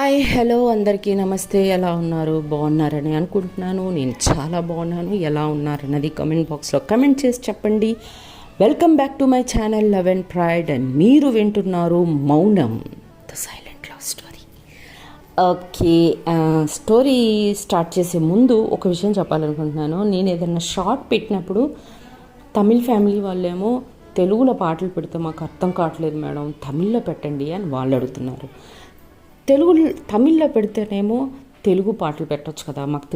Hi hello అందరికీ నమస్తే. ఎలా ఉన్నారు? బాగున్నారని అనుకుంటున్నాను. నేను చాలా బాగున్నాను. ఎలా ఉన్నారన్నది కమెంట్ బాక్స్లో కమెంట్ చేసి చెప్పండి. Welcome back to my channel love and pride and మీరు వింటున్నారు మౌనం the silent love story. Okay, story start చేసే ముందు ఒక విషయం చెప్పాలనుకుంటున్నాను. నేను ఏదైనా షార్ట్ పెట్టినప్పుడు తమిళ్ ఫ్యామిలీ వాళ్ళేమో తెలుగులో పాటలు పెడితే మాకు అర్థం కావట్లేదు మేడం, తమిళ్లో పెట్టండి అని వాళ్ళు అడుగుతున్నారు. తమిళ్లో పెడితేనేమో తెలుగు పాటలు పెట్టవచ్చు కదా, మాకు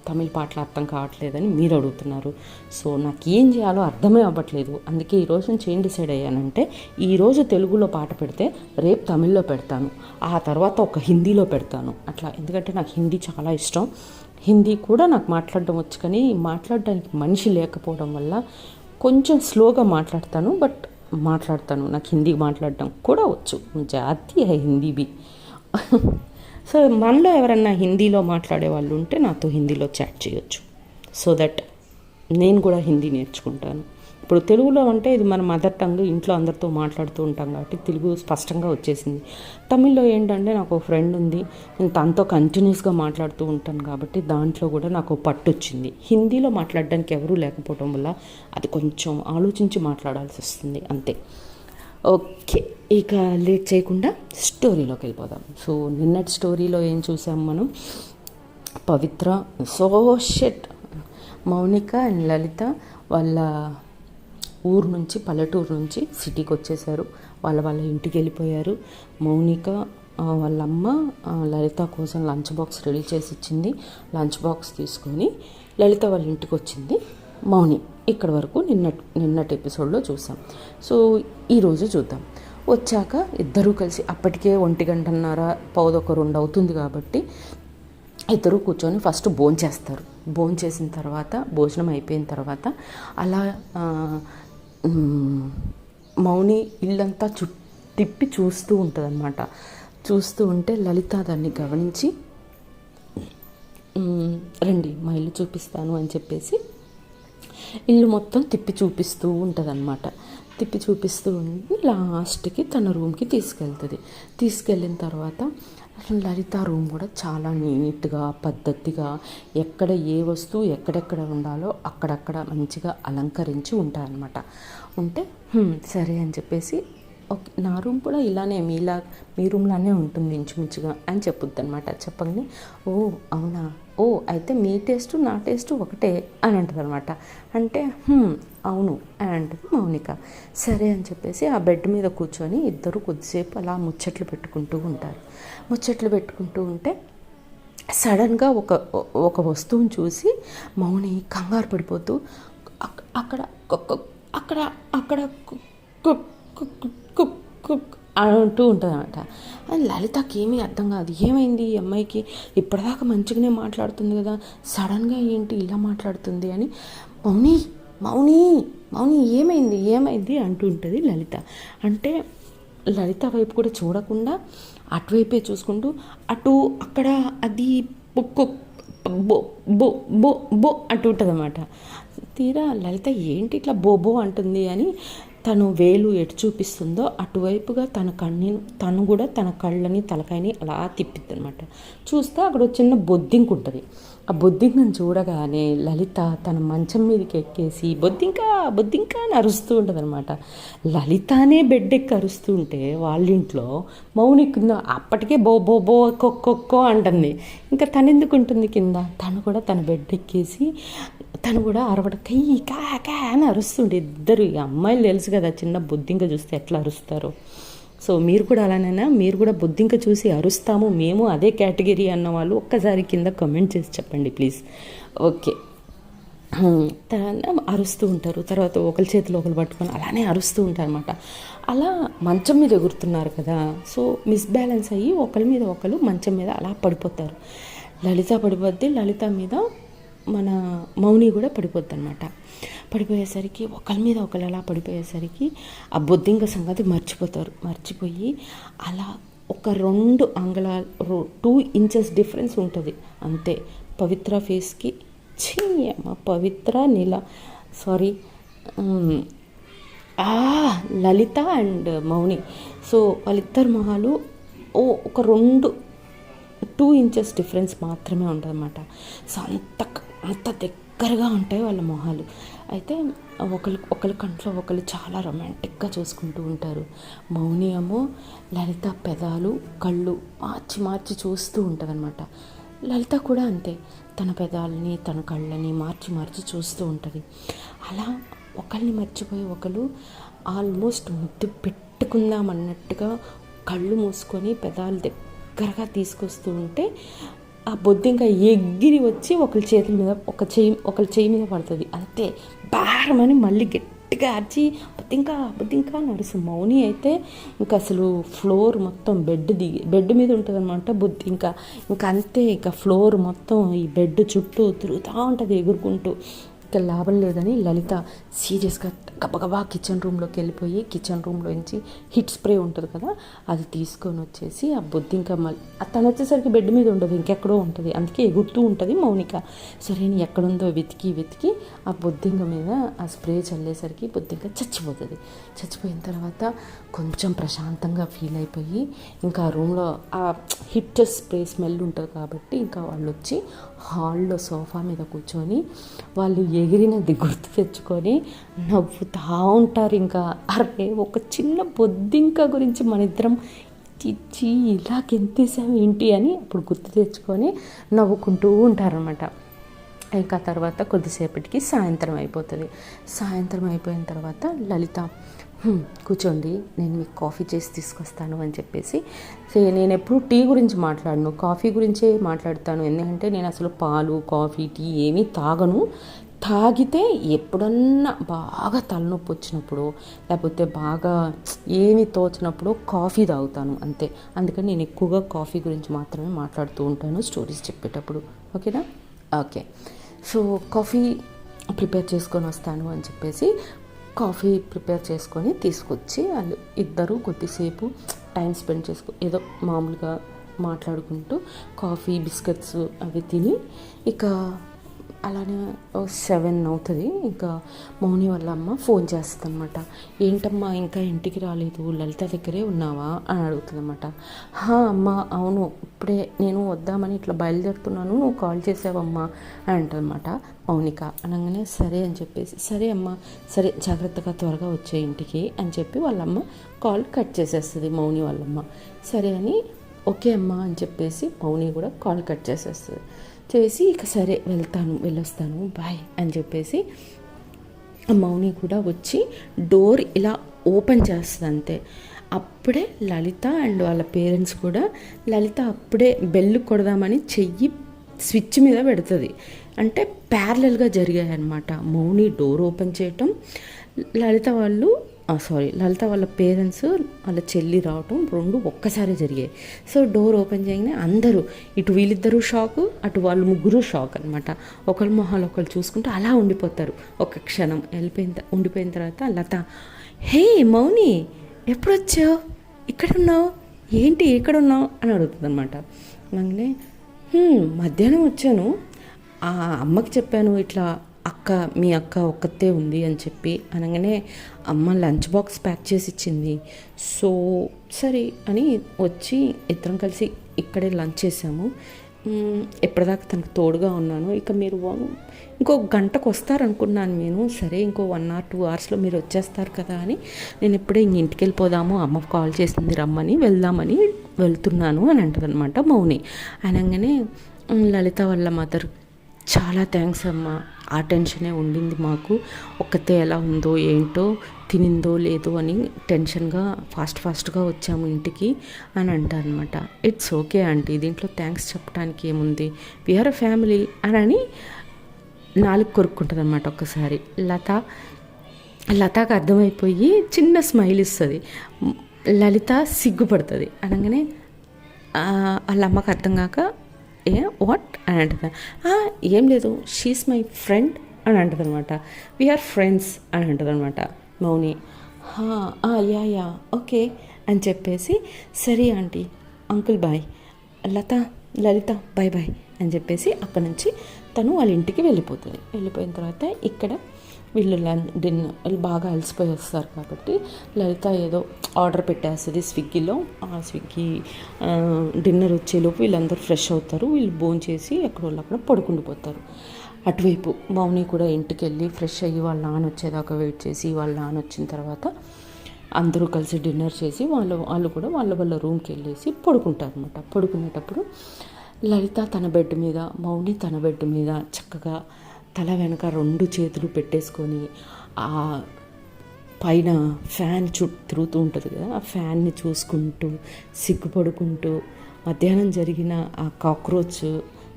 తమిళ్ పాటలు అర్థం కావట్లేదని మీరు అడుగుతున్నారు. సో నాకు ఏం చేయాలో అర్థమే అవ్వట్లేదు. అందుకే ఈరోజు నుంచి ఏం డిసైడ్ అయ్యానంటే, ఈరోజు తెలుగులో పాట పెడితే రేపు తమిళ్లో పెడతాను, ఆ తర్వాత ఒక హిందీలో పెడతాను అట్లా. ఎందుకంటే నాకు హిందీ చాలా ఇష్టం. హిందీ కూడా నాకు మాట్లాడడం వచ్చు, కానీ మాట్లాడడానికి మనిషి లేకపోవడం వల్ల కొంచెం స్లోగా మాట్లాడతాను. బట్ మాట్లాడతాను. నాకు హిందీ మాట్లాడడం కూడా వచ్చు. జాతి హిందీ బి. సో మనలో ఎవరన్నా హిందీలో మాట్లాడే వాళ్ళు ఉంటే నాతో హిందీలో చాట్ చేయొచ్చు, సో దట్ నేను కూడా హిందీ నేర్చుకుంటాను. ఇప్పుడు తెలుగులో అంటే ఇది మన మదర్ టంగ్, ఇంట్లో అందరితో మాట్లాడుతూ ఉంటాం కాబట్టి తెలుగు స్పష్టంగా వచ్చేసింది. తమిళ్లో ఏంటంటే నాకు ఒక ఫ్రెండ్ ఉంది, నేను తనతో కంటిన్యూస్గా మాట్లాడుతూ ఉంటాను కాబట్టి దాంట్లో కూడా నాకు పట్టు వచ్చింది. హిందీలో మాట్లాడడానికి ఎవరూ లేకపోవడం వల్ల అది కొంచెం ఆలోచించి మాట్లాడాల్సి వస్తుంది, అంతే. ఓకే, ఇక లేట్ చేయకుండా స్టోరీలోకి వెళ్ళిపోదాం. సో నిన్నటి స్టోరీలో ఏం చూసాం మనం? పవిత్ర మౌనిక అండ్ లలిత వాళ్ళ ఊరు నుంచి, పల్లెటూరు నుంచి సిటీకి వచ్చేసారు. వాళ్ళ ఇంటికి వెళ్ళిపోయారు. మౌనిక వాళ్ళ అమ్మ లలిత కోసం లంచ్ బాక్స్ రెడీ చేసి ఇచ్చింది. లంచ్ బాక్స్ తీసుకొని లలిత వాళ్ళ ఇంటికి వచ్చింది మౌని. ఇక్కడ వరకు నిన్నటి ఎపిసోడ్లో చూసాం. సో ఈరోజు చూద్దాం. వచ్చాక ఇద్దరూ కలిసి, అప్పటికే 1:30 2 అవుతుంది కాబట్టి ఇద్దరు కూర్చొని ఫస్ట్ భోంచేస్తారు. భోంచేసిన తర్వాత, భోజనం అయిపోయిన తర్వాత అలా మౌని ఇల్లంతా తిప్పి చూస్తూ ఉంటుంది అన్నమాట. చూస్తూ ఉంటే లలిత దాన్ని గమనించి, రండి మా ఇల్లు చూపిస్తాను అని చెప్పేసి ఇల్లు మొత్తం తిప్పి చూపిస్తూ ఉంటుంది అన్నమాట. తిప్పి చూపిస్తూ ఉండి లాస్ట్కి తన రూమ్కి తీసుకెళ్తుంది. తీసుకెళ్ళిన తర్వాత లలిత రూమ్ కూడా చాలా నీట్గా, పద్ధతిగా, ఎక్కడ ఏ వస్తువు ఎక్కడెక్కడ ఉండాలో అక్కడక్కడ మంచిగా అలంకరించి ఉంటాయన్నమాట. ఉంటే సరే అని చెప్పేసి, ఓకే నా రూమ్ కూడా ఇలానే మీ రూమ్లానే ఉంటుంది ఇంచుమించుగా అని చెప్పుద్ది అనమాట. చెప్పగానే, ఓ అవునా, ఓ అయితే మీ టేస్ట్ నా టేస్ట్ ఒకటే అని అంటుంది అనమాట. అంటే అవును అని అంటుంది మౌనిక. సరే అని చెప్పేసి ఆ బెడ్ మీద కూర్చొని ఇద్దరు కొద్దిసేపు అలా ముచ్చట్లు పెట్టుకుంటూ ఉంటారు. ముచ్చట్లు పెట్టుకుంటూ ఉంటే సడన్గా ఒక వస్తువుని చూసి మౌని కంగారు పడిపోతూ అక్కడ అక్కడ అక్కడ కుక్ అంటూ ఉంటుంది అనమాట. లలితకి ఏమీ అర్థం కాదు. ఏమైంది ఈ అమ్మాయికి? ఇప్పటిదాకా మంచిగానే మాట్లాడుతుంది కదా, సడన్గా ఏంటి ఇలా మాట్లాడుతుంది అని మౌని మౌని మౌని ఏమైంది అంటూ ఉంటుంది లలిత. అంటే లలిత వైపు కూడా చూడకుండా అటువైపే చూసుకుంటూ అక్కడ అది బో బో బో బో అంటూ ఉంటుంది అన్నమాట. తీరా లలిత ఏంటి ఇట్లా బోబో అంటుంది అని తను వేలు ఎటు చూపిస్తుందో అటువైపుగా తను కూడా తన కళ్ళని తలకాయని అలా తిప్పిద్ది అనమాట. చూస్తే అక్కడ ఒక చిన్న బొద్దింక ఉంటుంది. ఆ బొద్దింకను చూడగానే లలిత తన మంచం మీదకి ఎక్కేసి బొద్దింక అని అరుస్తూ ఉంటుంది అనమాట. లలితనే బెడ్ ఎక్కి అరుస్తూ ఉంటే వాళ్ళింట్లో మౌని కింద అప్పటికే బో బో బో కొక్కో అంటుంది. ఇంకా తను ఎందుకు ఉంటుంది కింద? తను కూడా తన బెడ్ ఎక్కేసి తను కూడా అరవడం కా అని అరుస్తుండే. ఇద్దరు అమ్మాయిలు తెలుసు కదా, చిన్న బొద్దింక చూస్తే ఎట్లా అరుస్తారో. సో మీరు కూడా అలానైనా, మీరు కూడా బొద్దింక చూసి అరుస్తాము మేము అదే కేటగిరీ అన్న వాళ్ళు ఒక్కసారి కింద కమెంట్ చేసి చెప్పండి ప్లీజ్. ఓకే, అరుస్తూ ఉంటారు. తర్వాత ఒకరి చేతిలో ఒకరు పట్టుకొని అలానే అరుస్తూ ఉంటారు అనమాట. అలా మంచం మీద ఎగురుతున్నారు కదా, సో మిస్బ్యాలెన్స్ అయ్యి ఒకరి మీద ఒకరు మంచం మీద అలా పడిపోతారు. లలిత పడిపోద్ది. లలిత మీద మన మౌని కూడా పడిపోద్ది అనమాట. పడిపోయేసరికి ఒకరి మీద ఒకరు అలా పడిపోయేసరికి ఆ బొద్దింక సంగతి మర్చిపోయి అలా ఒక 2 అంగుళాలు 2 ఇంచెస్ డిఫరెన్స్ ఉంటుంది అంతే పవిత్ర ఫేస్కి. అమ్మ పవిత్ర లలిత అండ్ మౌని. సో వాళ్ళిద్దరు మొహాలు ఒక 2 2 ఇంచెస్ డిఫరెన్స్ మాత్రమే ఉంటుందన్నమాట. సో అంత దగ్గరగా ఉంటాయి వాళ్ళ మొహాలు. అయితే ఒకరి కంట్లో ఒకరు చాలా రొమాంటిక్గా చూసుకుంటూ ఉంటారు. మౌని ఏమో లలిత పెదాలు కళ్ళు మార్చి మార్చి చూస్తూ ఉంటుందన్నమాట. లలిత కూడా అంతే, తన పెదాలని తన కళ్ళని మార్చి మార్చి చూస్తూ ఉంటుంది. అలా ఒకరిని మర్చిపోయి ఒకరు ఆల్మోస్ట్ ముద్దు పెట్టుకుందాం అన్నట్టుగా కళ్ళు మూసుకొని పెదాలు దగ్గరగా తీసుకొస్తూ ఉంటే ఆ బొద్దింక ఎగిరి వచ్చి ఒకరి చేతుల మీద ఒకరి చేయి మీద పడుతుంది. అంతే, భారమని మళ్ళీ గట్టిగా అరిచి బొద్దింక నడుసు. మౌని అయితే ఇంకా అసలు ఫ్లోర్ మొత్తం బెడ్ మీద ఉంటుంది అనమాట. ఇంకా అంతే, ఇంకా ఫ్లోర్ మొత్తం ఈ బెడ్ చుట్టూ తిరుగుతూ ఉంటుంది ఎగురుకుంటూ. ఇంకా లాభం లేదని లలిత సీరియస్గా గబగబా కిచెన్ రూమ్లోకి వెళ్ళిపోయి కిచెన్ రూమ్లోంచి హిట్ స్ప్రే ఉంటుంది కదా, అది తీసుకొని వచ్చేసి ఆ బొద్దింక తను వచ్చేసరికి బెడ్ మీద ఉండదు, ఇంకెక్కడో ఉంటుంది. అందుకే ఎగురుతూ ఉంటుంది మౌనిక. సరే నేను ఎక్కడుందో వెతికి ఆ బొద్దింక మీద ఆ స్ప్రే చల్లేసరికి బొద్దింక చచ్చిపోతుంది. చచ్చిపోయిన తర్వాత కొంచెం ప్రశాంతంగా ఫీల్ అయిపోయి ఇంకా ఆ రూమ్లో ఆ హిట్ స్ప్రే స్మెల్ ఉంటుంది కాబట్టి ఇంకా వాళ్ళు వచ్చి హాల్లో సోఫా మీద కూర్చొని వాళ్ళు ఎగిరినది గుర్తు తెచ్చుకొని నవ్వుతూ ఉంటారు. ఇంకా అరే ఒక చిన్న బొద్దింక గురించి మన ఇద్దరం ఇచ్చి ఇలా గెంతేసాం ఏంటి అని అప్పుడు గుర్తు తెచ్చుకొని నవ్వుకుంటూ ఉంటారనమాట. ఇంకా తర్వాత కొద్దిసేపటికి సాయంత్రం అయిపోతుంది. సాయంత్రం అయిపోయిన తర్వాత లలిత కూర్చోండి నేను మీకు కాఫీ చేసి తీసుకొస్తాను అని చెప్పేసి, నేను ఎప్పుడు టీ గురించి మాట్లాడను, కాఫీ గురించే మాట్లాడతాను. ఎందుకంటే నేను అసలు పాలు కాఫీ టీ ఏమీ తాగను. తాగితే ఎప్పుడన్నా బాగా తలనొప్పి వచ్చినప్పుడు లేకపోతే బాగా ఏమి తోచినప్పుడు కాఫీ తాగుతాను అంతే. అందుకని నేను ఎక్కువగా కాఫీ గురించి మాత్రమే మాట్లాడుతూ ఉంటాను స్టోరీస్ చెప్పేటప్పుడు. ఓకేనా? ఓకే. సో కాఫీ ప్రిపేర్ చేసుకొని వస్తాను అని చెప్పేసి కాఫీ ప్రిపేర్ చేసుకొని తీసుకొచ్చి వాళ్ళు ఇద్దరు కొద్దిసేపు టైం స్పెండ్ ఏదో మామూలుగా మాట్లాడుకుంటూ కాఫీ బిస్కెట్స్ అవి తిని ఇక అలానే 7 అవుతుంది. ఇంకా మౌని వాళ్ళ అమ్మ ఫోన్ చేస్తుంది అనమాట. ఏంటమ్మా ఇంకా ఇంటికి రాలేదు, లలిత దగ్గరే ఉన్నావా అని అడుగుతుంది అనమాట. అమ్మ అవును, ఇప్పుడే నేను వద్దామని ఇట్లా బయలుదేరుతున్నాను, నువ్వు కాల్ చేసావమ్మా అని అంటదన్నమాట మౌనిక. అనగానే సరే అని చెప్పేసి, సరే అమ్మ సరే జాగ్రత్తగా త్వరగా వచ్చే ఇంటికి అని చెప్పి వాళ్ళమ్మ కాల్ కట్ చేసేస్తుంది మౌని వాళ్ళమ్మ. సరే అని ఓకే అమ్మ అని చెప్పేసి మౌని కూడా కాల్ కట్ చేసేస్తుంది. చేసి ఇక సరే వెళ్ళొస్తాను బాయ్ అని చెప్పేసి మౌని కూడా వచ్చి డోర్ ఇలా ఓపెన్ చేస్తుంది అంతే. అప్పుడే లలిత అండ్ వాళ్ళ పేరెంట్స్ కూడా లలిత అప్పుడే బెల్ కొడదామని చెయ్యి స్విచ్ మీద పెడుతుంది. అంటే ప్యారలల్గా జరిగాయి అన్నమాట. మౌని డోర్ ఓపెన్ చేయటం, లలిత వాళ్ళ పేరెంట్స్ వాళ్ళ చెల్లి రావటం రెండు ఒక్కసారి జరిగాయి. సో డోర్ ఓపెన్ చేయగానే అందరూ ఇటు వీళ్ళిద్దరూ షాకు, అటు వాళ్ళు ముగ్గురు షాక్ అనమాట. ఒకరి మొహాలు ఒకరు చూసుకుంటూ అలా ఉండిపోతారు. ఒక క్షణం ఉండిపోయిన తర్వాత లత, హే మౌని ఎప్పుడొచ్చావు, ఇక్కడున్నావు ఏంటి ఎక్కడున్నావు అని అడుగుతుంది అనమాట. అలాగే మధ్యాహ్నం వచ్చాను, ఆ అమ్మకి చెప్పాను ఇట్లా మీ అక్క ఒక్కతే ఉంది అని చెప్పి. అనగానే అమ్మ లంచ్ బాక్స్ ప్యాక్ చేసి ఇచ్చింది. సో సరే అని వచ్చి ఇద్దరం కలిసి ఇక్కడే లంచ్ చేసాము. ఎప్పటిదాకా తనకు తోడుగా ఉన్నాను. ఇక మీరు ఇంకో గంటకు వస్తారనుకున్నాను నేను. సరే ఇంకో 1 or 2 అవర్స్లో మీరు వచ్చేస్తారు కదా అని నేను ఇప్పుడే ఇంటికి వెళ్ళిపోదాము, అమ్మ కాల్ చేసింది రమ్మని వెళ్దామని వెళ్తున్నాను అని అంటది అనమాట మౌని. అనగానే లలిత వాళ్ళ మదర్, చాలా థ్యాంక్స్ అమ్మ, ఆ టెన్షనే ఉండింది మాకు, ఒక్కతే ఎలా ఉందో ఏంటో తినిందో లేదో అని టెన్షన్గా ఫాస్ట్గా వచ్చాము ఇంటికి అని అంటారనమాట. ఇట్స్ ఓకే ఆంటీ, దీంట్లో థ్యాంక్స్ చెప్పడానికి ఏముంది, వీఆర్ అ ఫ్యామిలీ అని నాలుగు కొరుక్కుంటుంది అనమాట ఒక్కసారి. లతకు అర్థమైపోయి చిన్న స్మైల్ ఇస్తుంది. లలిత సిగ్గుపడుతుంది. అనగానే వాళ్ళ అమ్మకు అర్థం కాక వాట్ అని అంటుంది. ఏం లేదు, షీఈస్ మై ఫ్రెండ్ అని అంటుంది అనమాట. వీఆర్ ఫ్రెండ్స్ అని అంటుంది అనమాట మౌని. యా ఓకే అని చెప్పేసి, సరే ఆంటీ అంకుల్ బాయ్, లలిత బాయ్ బాయ్ అని చెప్పేసి అక్కడి నుంచి తను వాళ్ళ ఇంటికి వెళ్ళిపోతుంది. వెళ్ళిపోయిన తర్వాత ఇక్కడ వీళ్ళు డిన్నర్ బాగా అలసిపోయి వస్తారు కాబట్టి లలిత ఏదో ఆర్డర్ పెట్టేస్తుంది స్విగ్గీలో. ఆ స్విగ్గీ డిన్నర్ వచ్చేలోపు వీళ్ళందరూ ఫ్రెష్ అవుతారు. వీళ్ళు భోంచేసి ఎక్కడోళ్ళు అక్కడ పడుకుండిపోతారు. అటువైపు మౌని కూడా ఇంటికి వెళ్ళి ఫ్రెష్ అయ్యి వాళ్ళ నాన్న వచ్చేదాకా వెయిట్ చేసి, వాళ్ళ నాన్న వచ్చిన తర్వాత అందరూ కలిసి డిన్నర్ చేసి వాళ్ళు కూడా వాళ్ళ రూమ్కి వెళ్ళేసి పడుకుంటారు అనమాట. పడుకునేటప్పుడు లలిత తన బెడ్ మీద, మౌని తన బెడ్ మీద చక్కగా తల వెనక 2 చేతులు పెట్టేసుకొని ఆ పైన ఫ్యాన్ తిరుగుతూ ఉంటుంది కదా, ఆ ఫ్యాన్ని చూసుకుంటూ సిగ్గుపడుకుంటూ మధ్యాహ్నం జరిగిన ఆ కాక్రోచ్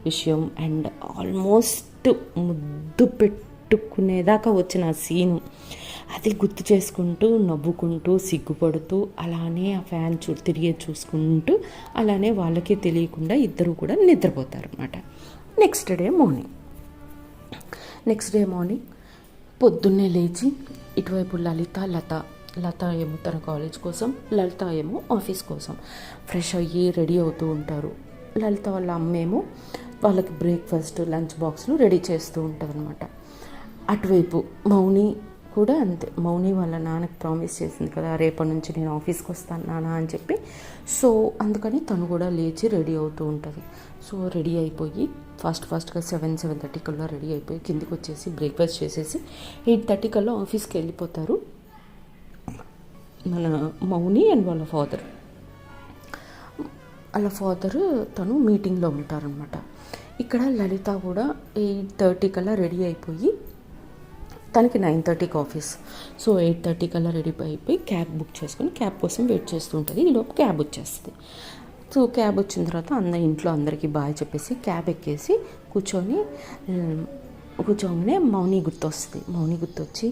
విషయం అండ్ ఆల్మోస్ట్ ముద్దు పెట్టుకునేదాకా వచ్చిన ఆ సీను అది గుర్తు చేసుకుంటూ నవ్వుకుంటూ సిగ్గుపడుతూ అలానే ఆ ఫ్యాన్ తిరిగే చూసుకుంటూ అలానే వాళ్ళకే తెలియకుండా ఇద్దరు కూడా నిద్రపోతారు అన్నమాట. నెక్స్ట్ డే మార్నింగ్ పొద్దున్నే లేచి ఇటువైపు లత ఏమో తన కాలేజ్ కోసం, లలిత ఏమో ఆఫీస్ కోసం ఫ్రెష్ అయ్యి రెడీ అవుతూ ఉంటారు. లలిత వాళ్ళ అమ్మేమో వాళ్ళకి బ్రేక్ఫాస్ట్ లంచ్ బాక్స్లు రెడీ చేస్తూ ఉంటుంది అనమాట. అటువైపు మౌని కూడా అంతే. మౌని వాళ్ళ నాన్నకి ప్రామిస్ చేసింది కదా, రేపటి నుంచి నేను ఆఫీస్కి వస్తాను నాన్న అని చెప్పి. సో అందుకని తను కూడా లేచి రెడీ అవుతూ ఉంటుంది. సో రెడీ అయిపోయి ఫాస్ట్గా 7:30 కల్లా రెడీ అయిపోయి కిందికి వచ్చేసి బ్రేక్ఫాస్ట్ చేసేసి 8:30 కల్లా ఆఫీస్కి వెళ్ళిపోతారు మన మౌని అండ్ వాళ్ళ ఫాదర్ తను మీటింగ్లో ఉంటారనమాట. ఇక్కడ లలిత కూడా 8:30 కల్లా రెడీ అయిపోయి, తనకి 9:30కి ఆఫీస్. సో 8:30 కల్లా రెడీ అయిపోయి క్యాబ్ బుక్ చేసుకొని క్యాబ్ కోసం వెయిట్ చేస్తూ ఉంటుంది. ఈలోపు క్యాబ్ వచ్చేస్తుంది. సో క్యాబ్ వచ్చిన తర్వాత ఇంట్లో అందరికీ బాయ్ చెప్పేసి క్యాబ్ ఎక్కేసి కూర్చోగానే మౌని గుర్తొచ్చి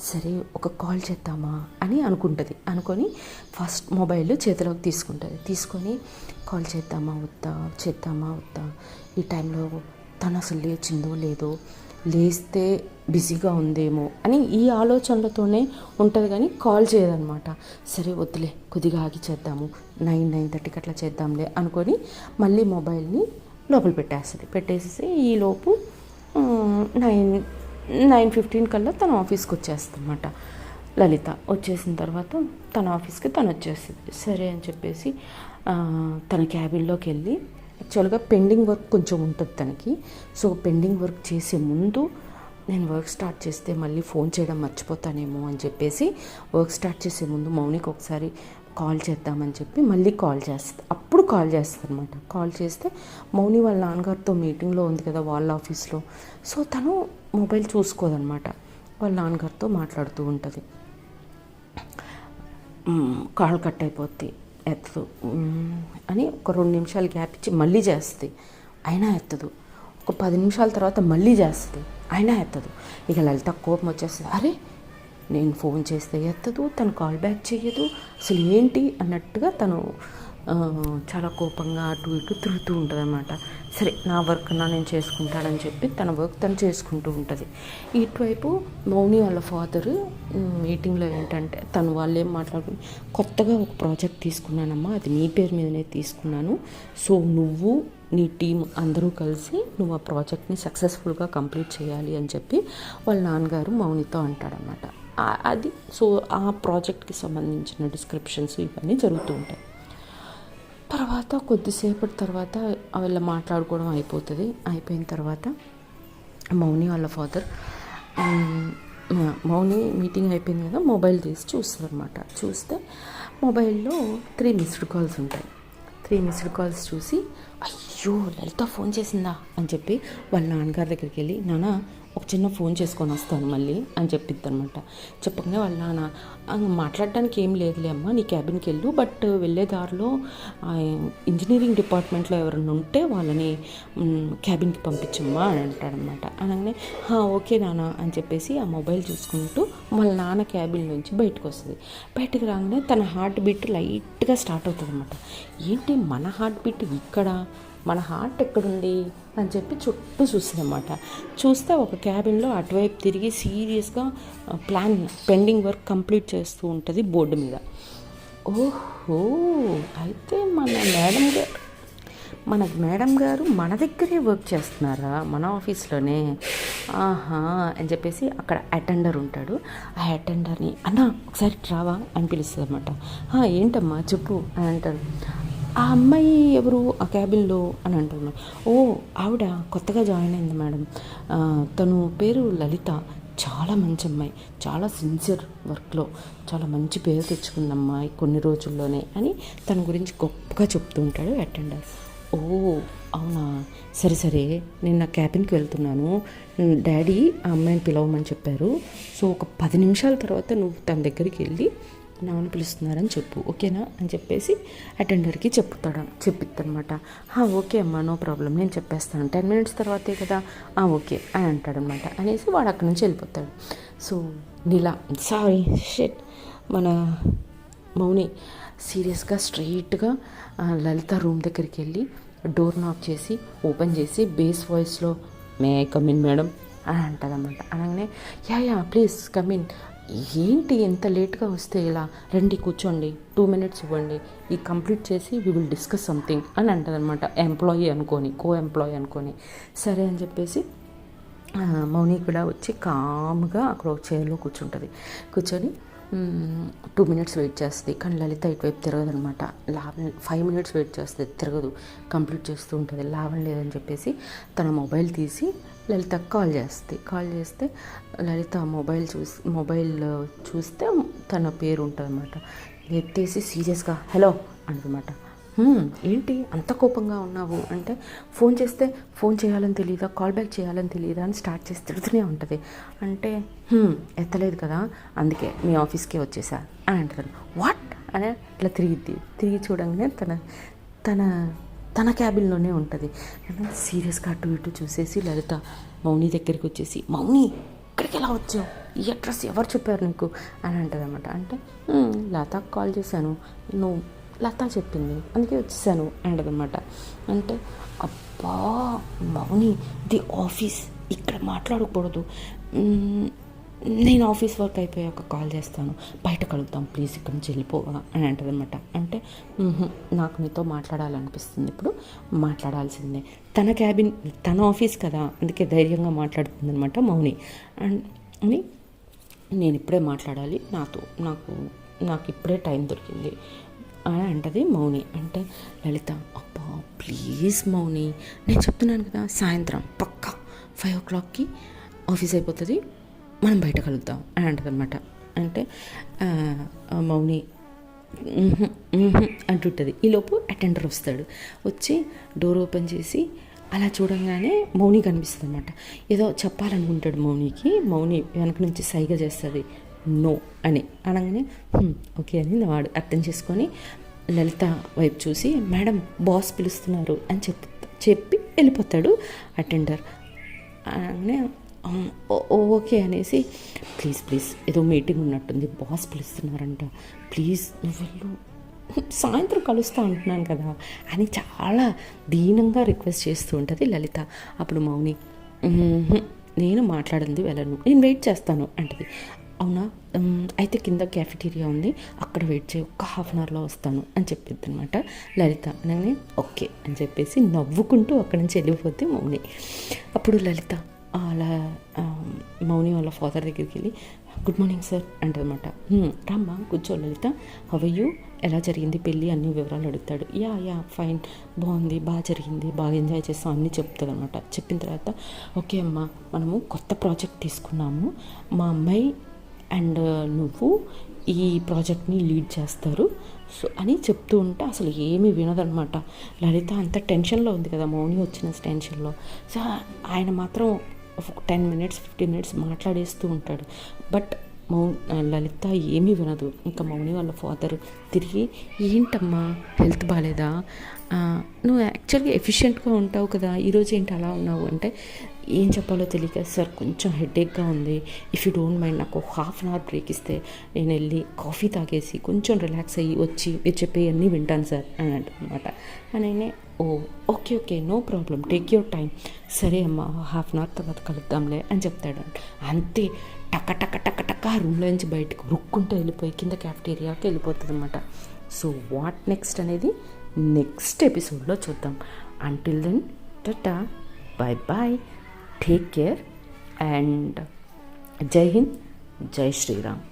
సరే ఒక కాల్ చేద్దామా అని అనుకొని ఫస్ట్ మొబైల్ చేతిలోకి తీసుకొని కాల్ చేద్దామా వద్దా, ఈ టైంలో తను అసలు లేచిందో లేదో, లేస్తే బిజీగా ఉందేమో అని ఈ ఆలోచనలతోనే ఉంటుంది కానీ కాల్ చేయదనమాట. సరే వద్దులే కొద్దిగా ఆగి చేద్దాము, 9:30కి అట్లా చేద్దాంలే అనుకొని మళ్ళీ మొబైల్ని లోపల పెట్టేసి ఈలోపు 9:15 కల్లా తన ఆఫీస్కి వచ్చేస్తుందన్నమాట. లలిత వచ్చేసిన తర్వాత తన ఆఫీస్కి తను వచ్చేస్తుంది. సరే అని చెప్పేసి తన క్యాబిన్లోకి వెళ్ళి, యాక్చువల్గా పెండింగ్ వర్క్ కొంచెం ఉంటుంది తనకి. సో పెండింగ్ వర్క్ చేసే ముందు నేను వర్క్ స్టార్ట్ చేస్తే మళ్ళీ ఫోన్ చేయడం మర్చిపోతానేమో అని చెప్పేసి వర్క్ స్టార్ట్ చేసే ముందు మౌనికి ఒకసారి కాల్ చేద్దామని చెప్పి మళ్ళీ కాల్ చేస్తుంది అనమాట. కాల్ చేస్తే మౌని వాళ్ళ నాన్నగారితో మీటింగ్లో ఉంది కదా వాళ్ళ ఆఫీస్లో. సో తను మొబైల్ చూసుకోదనమాట, వాళ్ళ నాన్నగారితో మాట్లాడుతూ ఉంటుంది. కాల్ కట్ అయిపోద్ది, ఎత్తదు అని ఒక 2 నిమిషాలు గ్యాప్ ఇచ్చి మళ్ళీ చేస్తుంది, అయినా ఎత్తదు. ఒక 10 నిమిషాల తర్వాత మళ్ళీ చేస్తుంది, అయినా ఎత్తదు. ఇక లలిత కోపం వచ్చేస్తుంది. అరే నేను ఫోన్ చేస్తే ఎత్తదు, తను కాల్ బ్యాక్ చేయదు, అసలు ఏంటి అన్నట్టుగా తను చాలా కోపంగా అటు ఇటు తిరుగుతూ ఉంటుంది అన్నమాట. సరే నా వర్క్ నేను చేసుకుంటానని చెప్పి తన వర్క్ తను చేసుకుంటూ ఉంటుంది. ఇటువైపు మౌని వాళ్ళ ఫాదర్ మీటింగ్లో ఏంటంటే వాళ్ళు ఏం మాట్లాడుకుని, కొత్తగా ఒక ప్రాజెక్ట్ తీసుకున్నానమ్మా, అది నీ పేరు మీదనే తీసుకున్నాను. సో నువ్వు నీ టీం అందరూ కలిసి నువ్వు ఆ ప్రాజెక్ట్ని సక్సెస్ఫుల్గా కంప్లీట్ చేయాలి అని చెప్పి వాళ్ళ నాన్నగారు మౌనితో అంటాడనమాట. అది సో ఆ ప్రాజెక్ట్కి సంబంధించిన డిస్క్రిప్షన్స్ ఇవన్నీ జరుగుతూ ఉంటాయి. తర్వాత కొద్దిసేపటి తర్వాత వాళ్ళ మాట్లాడుకోవడం అయిపోయిన తర్వాత మౌని వాళ్ళ ఫాదర్ మౌని మీటింగ్ అయిపోయింది కదా, మొబైల్ తీసి చూస్తుంది అనమాట. చూస్తే మొబైల్లో 3 మిస్డ్ కాల్స్ ఉంటాయి. 3 మిస్డ్ కాల్స్ చూసి అయ్యో లలిత ఫోన్ చేసిందా అని చెప్పి వాళ్ళ నాన్నగారి దగ్గరికి వెళ్ళి, నాన్న ఒక చిన్న ఫోన్ చేసుకొని వస్తాను మళ్ళీ అని చెప్పిద్ది అనమాట. చెప్పగానే వాళ్ళ నాన్న మాట్లాడడానికి ఏం లేదులే అమ్మ, నీ క్యాబిన్కి వెళ్ళు, బట్ వెళ్ళే దారిలో ఇంజనీరింగ్ డిపార్ట్మెంట్లో ఎవరైనా ఉంటే వాళ్ళని క్యాబిన్కి పంపించమ్మా అని అంటాడనమాట. అనగానే ఓకే నాన్న అని చెప్పేసి ఆ మొబైల్ చూసుకుంటూ వాళ్ళ నాన్న క్యాబిన్ నుంచి బయటకు రాగానే తన హార్ట్ బీట్ లైట్గా స్టార్ట్ అవుతుంది అనమాట. ఏంటి మన హార్ట్ బీట్ ఇక్కడ, మన హార్ట్ ఎక్కడుంది అని చెప్పి చుట్టూ చూస్తుందన్నమాట. చూస్తే ఒక క్యాబిన్లో అటువైపు తిరిగి సీరియస్గా పెండింగ్ వర్క్ కంప్లీట్ చేస్తూ ఉంటుంది బోర్డు మీద. ఓహో, అయితే మన మేడం గారు మన దగ్గరే వర్క్ చేస్తున్నారా, మన ఆఫీస్లోనే. ఆహా అని చెప్పేసి అక్కడ అటెండర్ ఉంటాడు. ఆ అటెండర్ని అన్న ఒకసారి రావా అని పిలుస్తుంది అనమాట. ఏంటమ్మా చెప్పు అని అంటారు. ఆ అమ్మాయి ఎవరు ఆ క్యాబిన్లో అని అంటారు. ఓ ఆవిడ కొత్తగా జాయిన్ అయింది మేడం, తను పేరు లలిత, చాలా మంచి అమ్మాయి, చాలా సిన్సియర్ వర్క్లో చాలా మంచి పేరు తెచ్చుకుంది అమ్మాయి కొన్ని రోజుల్లోనే అని తన గురించి గొప్పగా చెప్తూ ఉంటాడు అటెండర్. ఓ అవునా, సరే సరే, నేను నా క్యాబిన్కి వెళ్తున్నాను, డాడీ ఆ అమ్మాయిని పిలవమని చెప్పారు, సో ఒక 10 నిమిషాల తర్వాత నువ్వు తన దగ్గరికి వెళ్ళి నాన్న పిలుస్తున్నారని చెప్పు, ఓకేనా అని చెప్పేసి అటెండర్కి చెప్పిద్దనమాట. ఓకే అమ్మా, నో ప్రాబ్లం, నేను చెప్పేస్తాను, 10 మినిట్స్ తర్వాతే కదా, ఓకే అని అంటాడనమాట. అనేసి వాడు అక్కడి నుంచి వెళ్ళిపోతాడు. సో సారీ షిట్, మన మౌని సీరియస్గా స్ట్రెయిట్గా లలిత రూమ్ దగ్గరికి వెళ్ళి డోర్ నాక్ చేసి ఓపెన్ చేసి బేస్ వాయిస్లో may I come in madam అని అంటారనమాట. అనగానే యా ప్లీజ్ కమ్ ఇన్, ఏంటి ఎంత లేట్గా వస్తే ఇలా, రండి కూర్చోండి, 2 మినిట్స్ ఇవ్వండి, ఇది కంప్లీట్ చేసి వి విల్ డిస్కస్ సంథింగ్ అని అంటారనమాట. ఎంప్లాయీ అనుకొని, కో ఎంప్లాయీ అనుకొని. సరే అని చెప్పేసి మౌని కూడా వచ్చి కామ్గా అక్కడ ఒక చైర్లో కూర్చొని 2 మినిట్స్ వెయిట్ చేస్తుంది. కానీ లలిత ఇటువైపు తిరగదనమాట. 5 మినిట్స్ వెయిట్ చేస్తుంది, తిరగదు, కంప్లీట్ చేస్తూ ఉంటుంది. లాభం లేదని చెప్పేసి తన మొబైల్ తీసి లలితకు కాల్ చేస్తే లలిత మొబైల్ చూస్తే తన పేరు ఉంటుంది అన్నమాట. ఎత్తేసి సీరియస్గా హలో అనమాట. ఏంటి అంత కోపంగా ఉన్నావు అంటే, ఫోన్ చేస్తే ఫోన్ చేయాలని తెలియదా, కాల్ బ్యాక్ చేయాలని తెలియదా అని స్టార్ట్ చేసి తిడుతూనే ఉంటుంది. అంటే ఎత్తలేదు కదా, అందుకే మీ ఆఫీస్కే వచ్చేసా అని అంటారు. వాట్ అని ఇట్లా తిరిగి చూడంగానే తన క్యాబిన్లోనే ఉంటుంది. సీరియస్గా అటు ఇటు చూసేసి లలిత మౌని దగ్గరికి వచ్చేసి, మౌని ఇక్కడికి ఎలా వచ్చావు, ఈ అడ్రస్ ఎవరు చెప్పారు నీకు అని అంటుంది అనమాట. అంటే లతాకు కాల్ చేశాను, నువ్వు లత చెప్పింది అందుకే వచ్చేసాను అంటదన్నమాట. అంటే అబ్బా మౌని, ది ఆఫీస్ ఇక్కడ మాట్లాడకూడదు, నేను ఆఫీస్ వర్క్ అయిపోయాక కాల్ చేస్తాను, బయట కలుద్దాం ప్లీజ్, ఇక్కడ నుంచి వెళ్ళిపోవా అని అంటదన్నమాట. అంటే నాకు నీతో మాట్లాడాలనిపిస్తుంది, ఇప్పుడు మాట్లాడాల్సిందే, తన క్యాబిన్ తన ఆఫీస్ కదా, అందుకే ధైర్యంగా మాట్లాడుతుంది అనమాట మౌని. అని నేను ఇప్పుడే మాట్లాడాలి, నాకు ఇప్పుడే టైం దొరికింది అని అంటది మౌని. అంటే లలిత అబ్బా ప్లీజ్ మౌని, నేను చెప్తున్నాను కదా, సాయంత్రం పక్కా 5 o'clockకి ఆఫీస్ అయిపోతుంది, మనం బయట కలుద్దాం అని అంటదన్నమాట. అంటే మౌని అంటుంటుంది. ఈలోపు అటెండర్ వస్తాడు, వచ్చి డోర్ ఓపెన్ చేసి అలా చూడంగానే మౌని కనిపిస్తుంది అనమాట. ఏదో చెప్పాలనుకుంటాడు మౌనికి, మౌని వెనక నుంచి సైగ చేస్తుంది నో అని. అనగానే ఓకే అని వాడు అర్థం చేసుకొని లలిత వైపు చూసి మేడం బాస్ పిలుస్తున్నారు అని చెప్పి వెళ్ళిపోతాడు అటెండర్. అనగానే ఓకే అనేసి ప్లీజ్ ఏదో మీటింగ్ ఉన్నట్టుంది, బాస్ పిలుస్తున్నారంట, ప్లీజ్ నువ్వు వెళ్ళు, సాయంత్రం కలుస్తా అంటున్నాను కదా అని చాలా దీనంగా రిక్వెస్ట్ చేస్తూ ఉంటుంది లలిత. అప్పుడు మౌని నేను మాట్లాడింది వెళ్ళను, నేను వెయిట్ చేస్తాను అంటది. అవునా, అయితే కింద క్యాఫెటీరియా ఉంది, అక్కడ వెయిట్ చేయి, ఒక 1/2 అవర్లో వస్తాను అని చెప్పిద్ది అనమాట లలిత. అనగానే ఓకే అని చెప్పేసి నవ్వుకుంటూ అక్కడి నుంచి వెళ్ళిపోతే మౌని. అప్పుడు లలిత అలా మౌని వాళ్ళ ఫాదర్ దగ్గరికి వెళ్ళి గుడ్ మార్నింగ్ సార్ అంటదన్నమాట. రామ్మా కూర్చో లలిత, హౌ ఆర్ యూ, ఎలా జరిగింది పెళ్ళి, అన్ని వివరాలు అడుగుతాడు. యా ఫైన్, బాగుంది, బాగా జరిగింది, బాగా ఎంజాయ్ చేస్తాం అన్నీ చెప్తుంది అనమాట. చెప్పిన తర్వాత ఓకే అమ్మ, మనము కొత్త ప్రాజెక్ట్ తీసుకున్నాము, మా అమ్మాయి అండ్ నువ్వు ఈ ప్రాజెక్ట్ని లీడ్ చేస్తారు సో అని చెప్తూ ఉంటే అసలు ఏమీ వినదనమాట లలిత. అంత టెన్షన్లో ఉంది కదా, మౌని వచ్చిన టెన్షన్లో. సో ఆయన మాత్రం 10 మినిట్స్ 15 మినిట్స్ మాట్లాడేస్తూ ఉంటాడు. బట్ లలిత ఏమీ వినదు. ఇంకా మౌని వాళ్ళ ఫాదర్ తిరిగి ఏంటమ్మా హెల్త్ బాగాలేదా, నువ్వు యాక్చువల్గా ఎఫిషియెంట్గా ఉంటావు కదా, ఈరోజు ఏంటి అలా ఉన్నావు అంటే ఏం చెప్పాలో తెలియక సార్ కొంచెం హెడేక్గా ఉంది, ఇఫ్ యూ డోంట్ మైండ్ నాకు 1/2 అవర్ బ్రేక్ ఇస్తే నేను వెళ్ళి కాఫీ తాగేసి కొంచెం రిలాక్స్ అయ్యి వచ్చి మీరు చెప్పేవన్నీ వింటాను సార్ అని అంటారనమాట. నేనే okay no problem, take your time, సరే అమ్మా 1/2 అవర్ తర్వాత కలుద్దాంలే అని చెప్తాడు. అంతే టక్క రూమ్లో నుంచి బయటకు రుక్కుంటూ వెళ్ళిపోయి కింద క్యాఫెటీరియాకి వెళ్ళిపోతుంది అనమాట. సో వాట్ నెక్స్ట్ అనేది నెక్స్ట్ ఎపిసోడ్లో చూద్దాం. Until then tata, bye, take care, and Jai Hind, జై శ్రీరామ్.